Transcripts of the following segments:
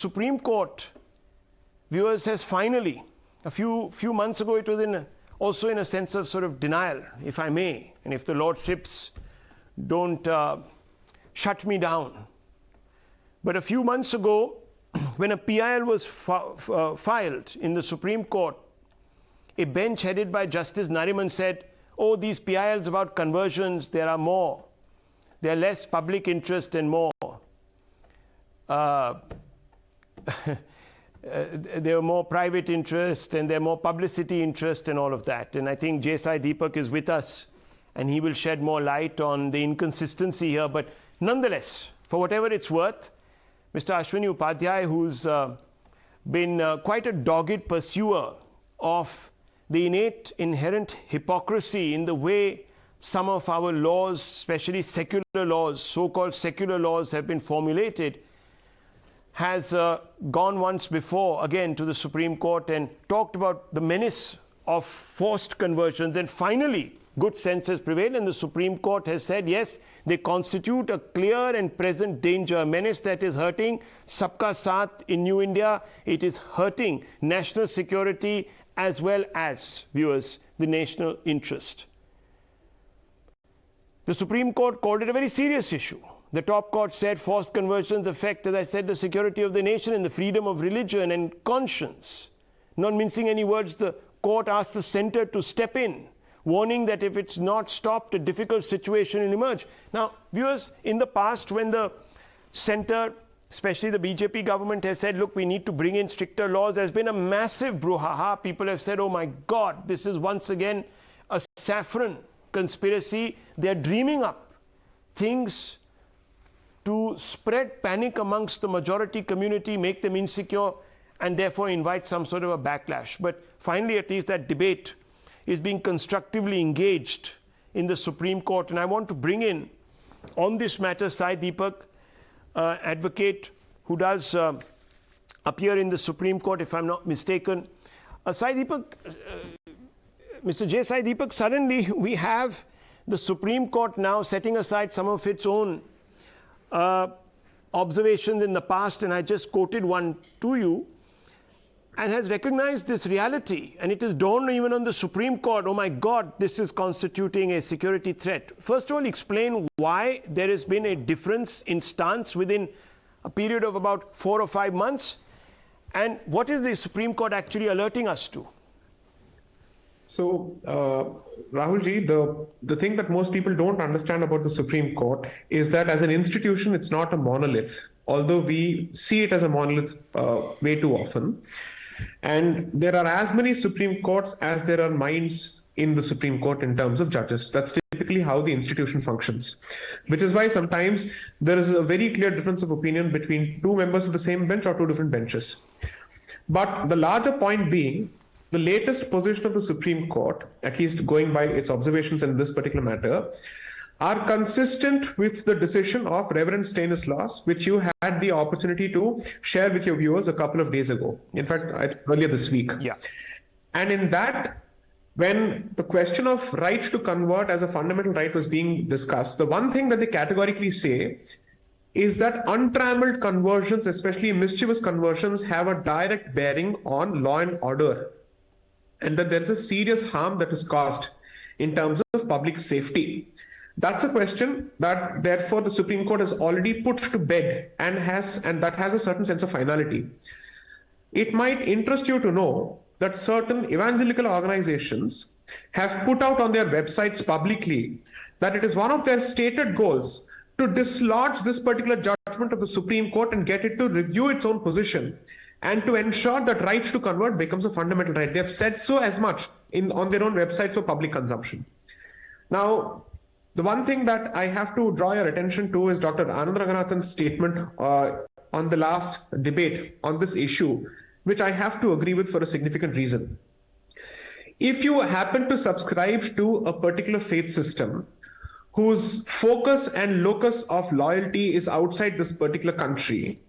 Supreme Court, viewers, has finally, a few months ago, it was also in a sense of sort of denial, if I may, and if the lordships don't shut me down. But a few months ago, when a PIL was filed in the Supreme Court, a bench headed by Justice Nariman said, oh, these PILs about conversions, there are more. There are less public interest and more. There are more private interest and there are more publicity interest and all of that. And I think Sai Deepak is with us and he will shed more light on the inconsistency here. But nonetheless, for whatever it's worth, Mr. Ashwini Upadhyay, who's been quite a dogged pursuer of the innate inherent hypocrisy in the way some of our laws, especially secular laws, so-called secular laws, have been formulated, has gone once before again to the Supreme Court and talked about the menace of forced conversions, and finally good sense has prevailed and the Supreme Court has said yes, they constitute a clear and present danger, a menace that is hurting Sabka Saath in New India. It is hurting national security as well as, viewers, the national interest. The Supreme Court called it a very serious issue. The top court said forced conversions affect, as I said, the security of the nation and the freedom of religion and conscience. Not mincing any words, the court asked the centre to step in, warning that if it's not stopped, a difficult situation will emerge. Now, viewers, in the past, when the centre, especially the BJP government, has said, look, we need to bring in stricter laws, there's been a massive brouhaha. People have said, oh my God, this is once again a saffron conspiracy. They're dreaming up things to spread panic amongst the majority community, make them insecure, and therefore invite some sort of a backlash. But finally, at least that debate is being constructively engaged in the Supreme Court. And I want to bring in, on this matter, Sai Deepak, advocate who does appear in the Supreme Court, if I'm not mistaken. Sai Deepak, Mr. Sai Deepak, suddenly we have the Supreme Court now setting aside some of its own observations in the past, and I just quoted one to you, and has recognized this reality, and it is dawned even on the Supreme Court, oh my God, this is constituting a security threat. First of all, explain why there has been a difference in stance within a period of about 4 or 5 months, and what is the Supreme Court actually alerting us to? So, Rahul ji, the thing that most people don't understand about the Supreme Court is that as an institution, it's not a monolith, although we see it as a monolith way too often. And there are as many Supreme Courts as there are minds in the Supreme Court in terms of judges. That's typically how the institution functions, which is why sometimes there is a very clear difference of opinion between two members of the same bench or two different benches. But the larger point being, the latest position of the Supreme Court, at least going by its observations in this particular matter, are consistent with the decision of Reverend Stanislaus, which you had the opportunity to share with your viewers a couple of days ago. In fact, earlier this week. Yeah. And in that, when the question of right to convert as a fundamental right was being discussed, the one thing that they categorically say is that untrammeled conversions, especially mischievous conversions, have a direct bearing on law and order, and that there is a serious harm that is caused in terms of public safety. That's a question that therefore the Supreme Court has already put to bed and that has a certain sense of finality. It might interest you to know that certain evangelical organizations have put out on their websites publicly that it is one of their stated goals to dislodge this particular judgment of the Supreme Court and get it to review its own position and to ensure that right to convert becomes a fundamental right. They have said so as much on their own websites for public consumption. Now, the one thing that I have to draw your attention to is Dr. Anand Ranganathan's statement on the last debate on this issue, which I have to agree with for a significant reason. If you happen to subscribe to a particular faith system whose focus and locus of loyalty is outside this particular country,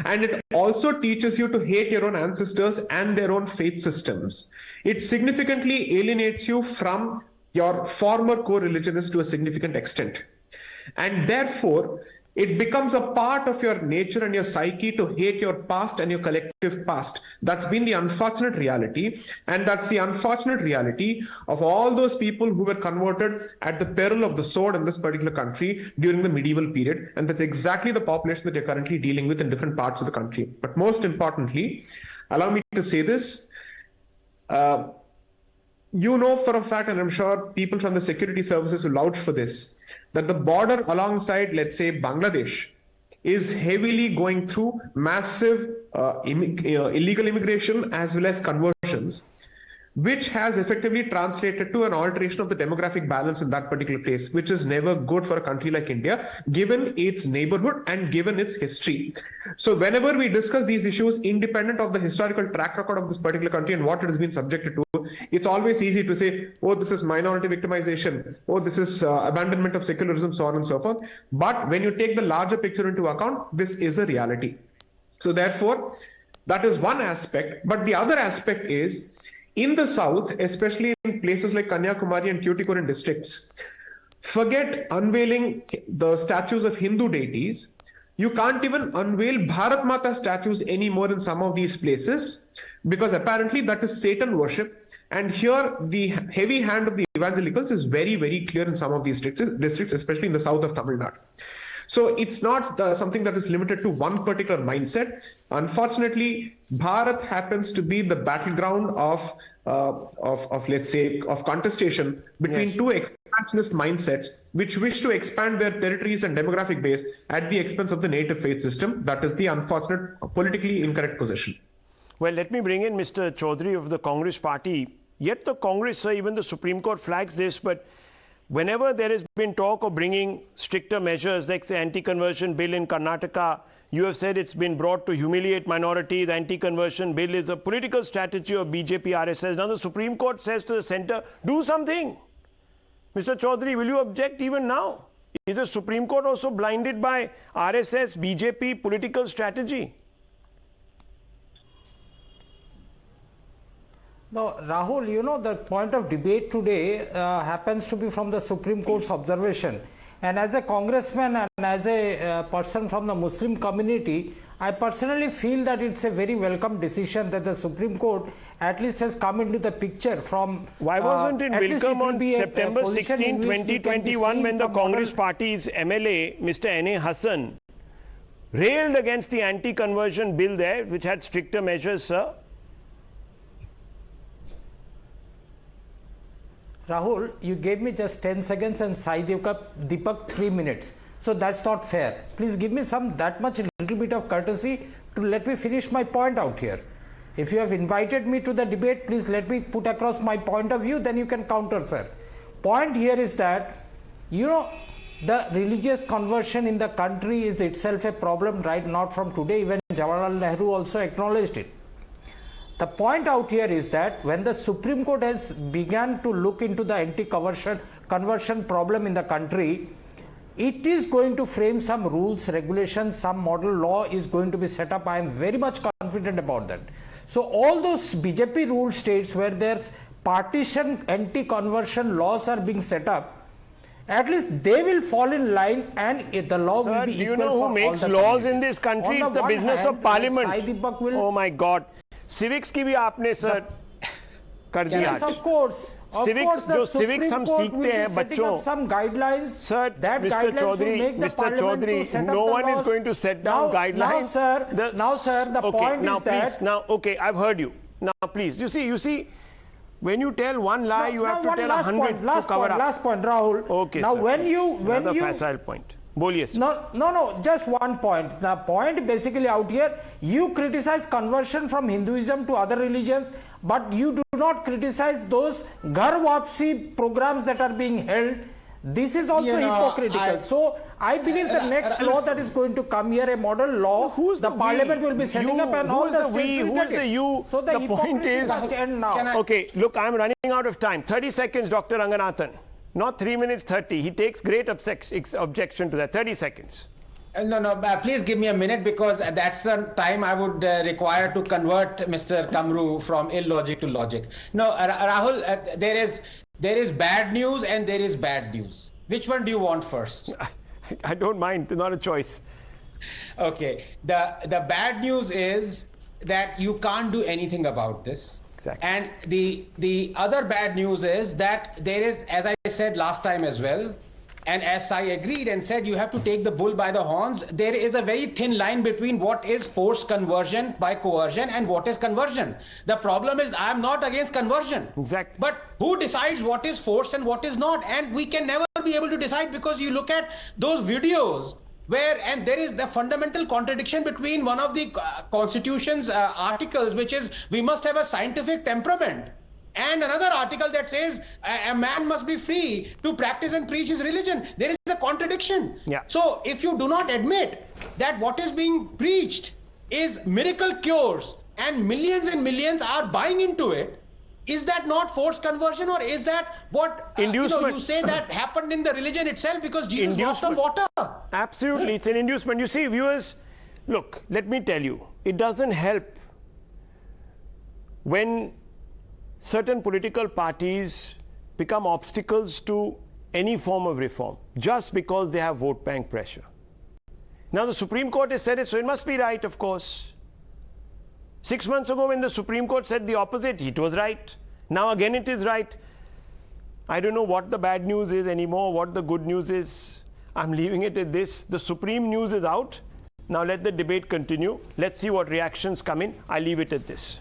and it also teaches you to hate your own ancestors and their own faith systems, it significantly alienates you from your former co-religionists to a significant extent. And therefore, it becomes a part of your nature and your psyche to hate your past and your collective past. That's been the unfortunate reality, and that's the unfortunate reality of all those people who were converted at the peril of the sword in this particular country during the medieval period, and that's exactly the population that you're currently dealing with in different parts of the country. But most importantly, allow me to say this, you know for a fact, and I'm sure people from the security services will vouch for this, that the border alongside, let's say, Bangladesh is heavily going through massive illegal immigration as well as conversions, which has effectively translated to an alteration of the demographic balance in that particular place, which is never good for a country like India, given its neighborhood and given its history. So whenever we discuss these issues, independent of the historical track record of this particular country and what it has been subjected to, it's always easy to say, oh, this is minority victimization, oh, this is abandonment of secularism, so on and so forth. But when you take the larger picture into account, this is a reality. So therefore, that is one aspect. But the other aspect is, in the south, especially in places like Kanyakumari and Tuticorin districts, forget unveiling the statues of Hindu deities. You can't even unveil Bharat Mata statues anymore in some of these places, because apparently that is Satan worship. And here the heavy hand of the evangelicals is very, very clear in some of these districts, especially in the south of Tamil Nadu. So it's not something that is limited to one particular mindset. Unfortunately, Bharat happens to be the battleground of let's say, of contestation between two expansionist mindsets which wish to expand their territories and demographic base at the expense of the native faith system. That is the unfortunate, politically incorrect position. Well, let me bring in Mr. Chaudhary of the Congress party. Yet the Congress, sir, even the Supreme Court flags this, but whenever there has been talk of bringing stricter measures like the anti-conversion bill in Karnataka, you have said it's been brought to humiliate minorities. The anti-conversion bill is a political strategy of BJP, RSS. Now the Supreme Court says to the centre, do something. Mr. Chaudhary, will you object even now? Is the Supreme Court also blinded by RSS, BJP political strategy? No, Rahul, you know, the point of debate today happens to be from the Supreme Court's observation. And as a congressman and as a person from the Muslim community, I personally feel that it's a very welcome decision that the Supreme Court at least has come into the picture from... Why wasn't it welcome on September 16, 2021 when the Congress party's MLA, Mr. N.A. Hassan, railed against the anti-conversion bill there, which had stricter measures, sir? Rahul, you gave me just 10 seconds and Sai Deepak 3 minutes. So that's not fair. Please give me that much little bit of courtesy to let me finish my point out here. If you have invited me to the debate, please let me put across my point of view, then you can counter, sir. Point here is that, you know, the religious conversion in the country is itself a problem, right? Not from today, even Jawaharlal Nehru also acknowledged it. The point out here is that when the Supreme Court has begun to look into the anti-conversion problem in the country, it is going to frame some rules, regulations, some model law is going to be set up. I am very much confident about that. So all those BJP ruled states where there's partition anti-conversion laws are being set up, at least they will fall in line and the law will be equal for all the countries. Do you know who makes laws in this country? It's the business of parliament. Oh my God. Civics की भी आपने sir कर दिया. Of course. Civics जो civics हम सीखते हैं बच्चों. Some guidelines. Sir, Mr. Chaudhary, no one is going to set down guidelines. Now, sir, the point is that. Now, okay, I've heard you. Now, please, you see, when you tell one lie, you have to tell 100 to cover up. Last point, Rahul. Okay, now, sir. Another facile point. Boliye, sir. No, just one point. The point basically out here, you criticize conversion from Hinduism to other religions, but you do not criticize those Ghar Wapsi programs that are being held. This is also hypocritical. So I believe the next law that is going to come here, a model law, the parliament will be setting up and all the states will get it. So the point is, must end now. Okay, look, I'm running out of time. 30 seconds, Dr. Ranganathan. Not 3 minutes 30. He takes great objection to that. 30 seconds. No, please give me a minute because that's the time I would require to convert Mr. Kamru from illogic to logic. No, Rahul, there is bad news and there is bad news. Which one do you want first? I don't mind. It's not a choice. Okay. The bad news is that you can't do anything about this. Exactly. And the other bad news is that there is, as I said last time as well, and as Sai agreed and said, you have to take the bull by the horns. There is a very thin line between what is forced conversion by coercion and what is conversion. The problem is, I am not against conversion. Exactly. But who decides what is forced and what is not? And we can never be able to decide, because you look at those videos where, and there is the fundamental contradiction between one of the Constitution's articles, which is we must have a scientific temperament, and another article that says a man must be free to practice and preach his religion. There is a contradiction. Yeah. So if you do not admit that what is being preached is miracle cures and millions are buying into it, is that not forced conversion, or is that what inducement? You say that happened in the religion itself because Jesus walked on water? Absolutely, it's an inducement. You see, viewers, look, let me tell you, it doesn't help when certain political parties become obstacles to any form of reform just because they have vote bank pressure. Now the Supreme Court has said it, so it must be right, of course. 6 months ago when the Supreme Court said the opposite, it was right. Now again it is right. I don't know what the bad news is anymore, what the good news is. I'm leaving it at this. The supreme news is out. Now let the debate continue. Let's see what reactions come in. I leave it at this.